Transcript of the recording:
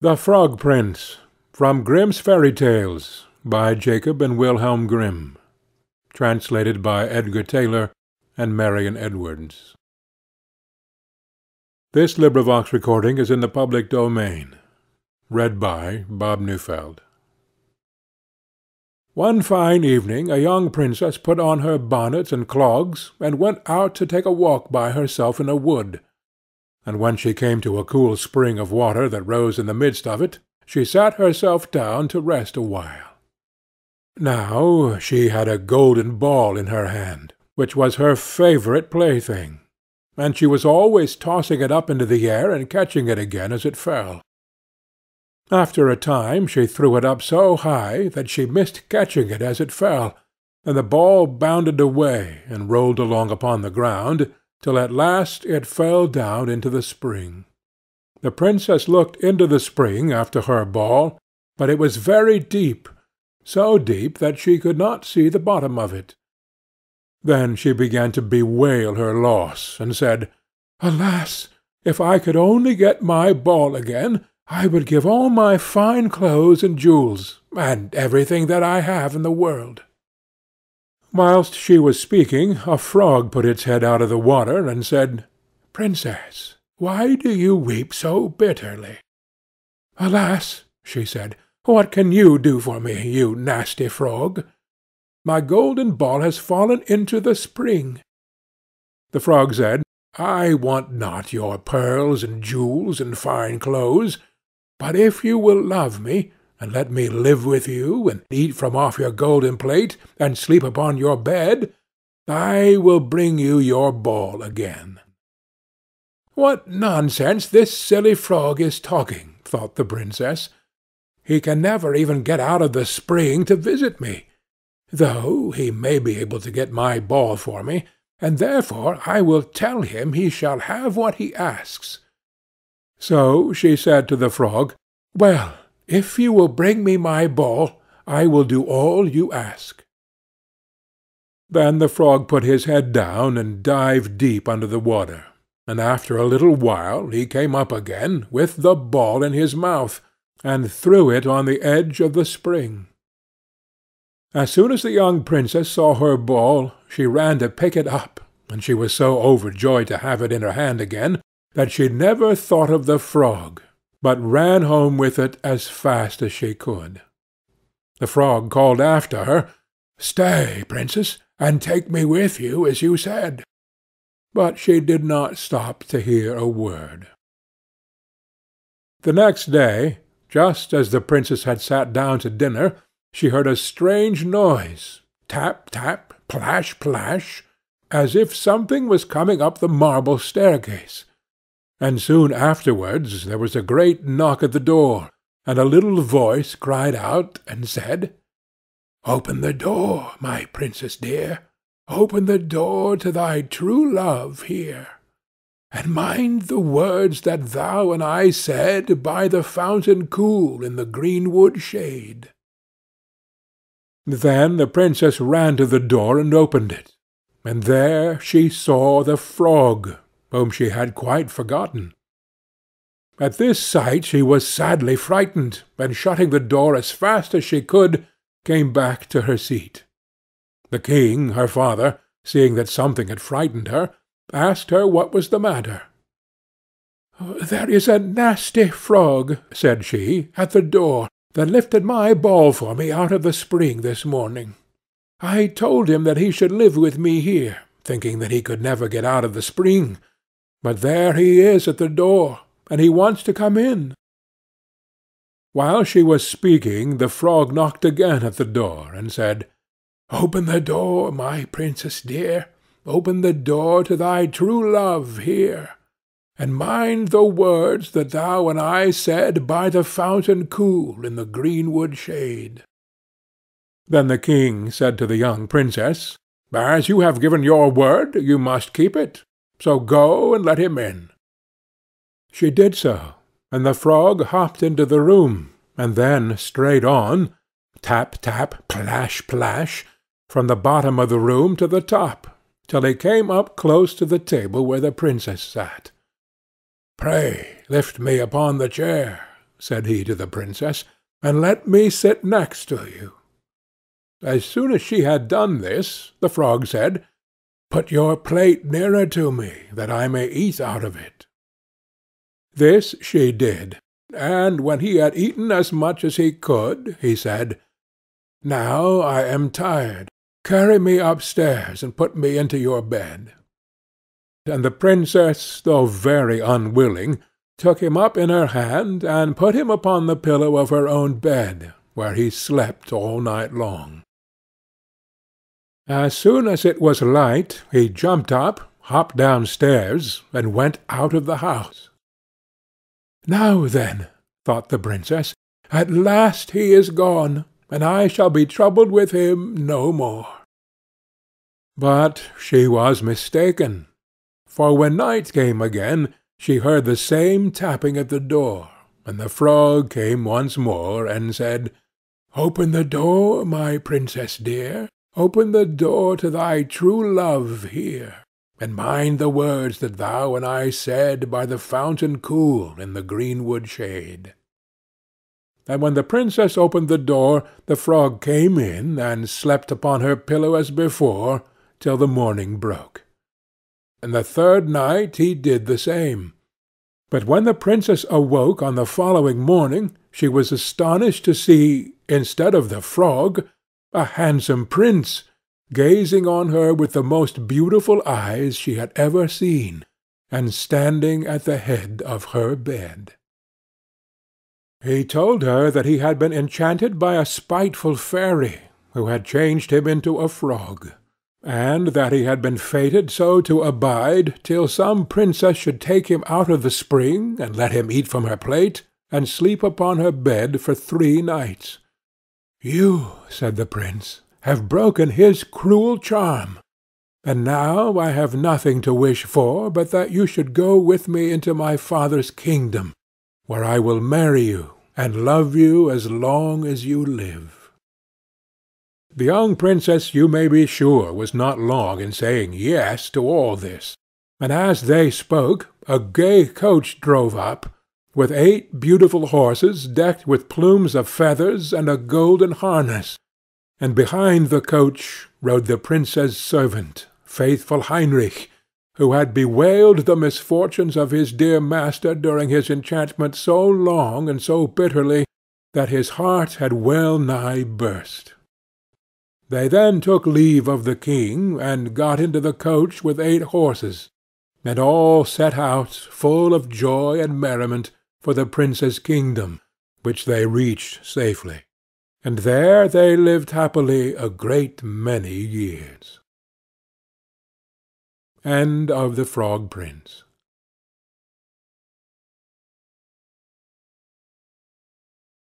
The Frog Prince, from Grimm's Fairy Tales, by Jacob and Wilhelm Grimm, translated by Edgar Taylor and Marian Edwards. This recording is in the public domain. Read by Bob Neufeld. One fine evening a young princess put on her bonnet and clogs, and went out to take a walk by herself in a wood. And when she came to a cool spring of water that rose in the midst of it, she sat herself down to rest a while. Now she had a golden ball in her hand, which was her favourite plaything, and she was always tossing it up into the air and catching it again as it fell. After a time she threw it up so high that she missed catching it as it fell, and the ball bounded away and rolled along upon the ground, till at last it fell down into the spring. The princess looked into the spring after her ball, but it was very deep, so deep that she could not see the bottom of it. Then she began to bewail her loss, and said, "Alas! If I could only get my ball again, I would give all my fine clothes and jewels, and everything that I have in the world." Whilst she was speaking, a frog put its head out of the water, and said, "Princess, why do you weep so bitterly?" "Alas!" she said, "what can you do for me, you nasty frog? My golden ball has fallen into the spring." The frog said, "I want not your pearls and jewels and fine clothes, but if you will love me, and let me live with you, and eat from off your golden plate, and sleep upon your bed, I will bring you your ball again." "What nonsense this silly frog is talking," thought the princess. "He can never even get out of the spring to visit me, though he may be able to get my ball for me, and therefore I will tell him he shall have what he asks." So she said to the frog, "Well, if you will bring me my ball, I will do all you ask." Then the frog put his head down and dived deep under the water, and after a little while he came up again with the ball in his mouth, and threw it on the edge of the spring. As soon as the young princess saw her ball, she ran to pick it up, and she was so overjoyed to have it in her hand again that she never thought of the frog, but ran home with it as fast as she could. The frog called after her, "Stay, princess, and take me with you as you said." But she did not stop to hear a word. The next day, just as the princess had sat down to dinner, she heard a strange noise, tap, tap, plash, plash, as if something was coming up the marble staircase. And soon afterwards there was a great knock at the door, and a little voice cried out and said, "Open the door, my princess dear, open the door to thy true love here, and mind the words that thou and I said by the fountain cool in the greenwood shade." Then the princess ran to the door and opened it, and there she saw the frog, whom she had quite forgotten. At this sight she was sadly frightened, and shutting the door as fast as she could, came back to her seat. The king, her father, seeing that something had frightened her, asked her what was the matter. "There is a nasty frog," said she, "at the door, that lifted my ball for me out of the spring this morning. I told him that he should live with me here, thinking that he could never get out of the spring. But there he is at the door, and he wants to come in." While she was speaking, the frog knocked again at the door, and said, "Open the door, my princess dear, open the door to thy true love here, and mind the words that thou and I said by the fountain cool in the greenwood shade." Then the king said to the young princess, "As you have given your word, you must keep it. So go and let him in." She did so, and the frog hopped into the room, and then straight on, tap, tap, plash, plash, from the bottom of the room to the top, till he came up close to the table where the princess sat. "Pray lift me upon the chair," said he to the princess, and let me sit next to you. As soon as she had done this, the frog said, Put your plate nearer to me, that I may eat out of it. This she did, and when he had eaten as much as he could, he said, Now I am tired. Carry me upstairs, and put me into your bed. And the princess, though very unwilling, took him up in her hand, and put him upon the pillow of her own bed, where he slept all night long. As soon as it was light, he jumped up, hopped downstairs, and went out of the house. Now then, thought the princess, at last he is gone, and I shall be troubled with him no more. But she was mistaken, for when night came again, she heard the same tapping at the door, and the frog came once more, and said, Open the door, my princess dear, open the door to thy true love here, and mind the words that thou and I said by the fountain cool in the greenwood shade. And when the princess opened the door, the frog came in, and slept upon her pillow as before, till the morning broke. And the third night he did the same. But when the princess awoke on the following morning, she was astonished to see, instead of the frog, a handsome prince, gazing on her with the most beautiful eyes she had ever seen, and standing at the head of her bed. He told her that he had been enchanted by a spiteful fairy, who had changed him into a frog, and that he had been fated so to abide till some princess should take him out of the spring, and let him eat from her plate, and sleep upon her bed for 3 nights. You, said the prince, have broken his cruel charm, and now I have nothing to wish for but that you should go with me into my father's kingdom, where I will marry you, and love you as long as you live. The young princess, you may be sure, was not long in saying yes to all this, and as they spoke, a gay coach drove up, with 8 beautiful horses decked with plumes of feathers and a golden harness, and behind the coach rode the prince's servant, faithful Heinrich, who had bewailed the misfortunes of his dear master during his enchantment so long and so bitterly that his heart had well nigh burst. They then took leave of the king, and got into the coach with 8 horses, and all set out, full of joy and merriment, for the prince's kingdom, which they reached safely, and there they lived happily a great many years. End of The Frog Prince.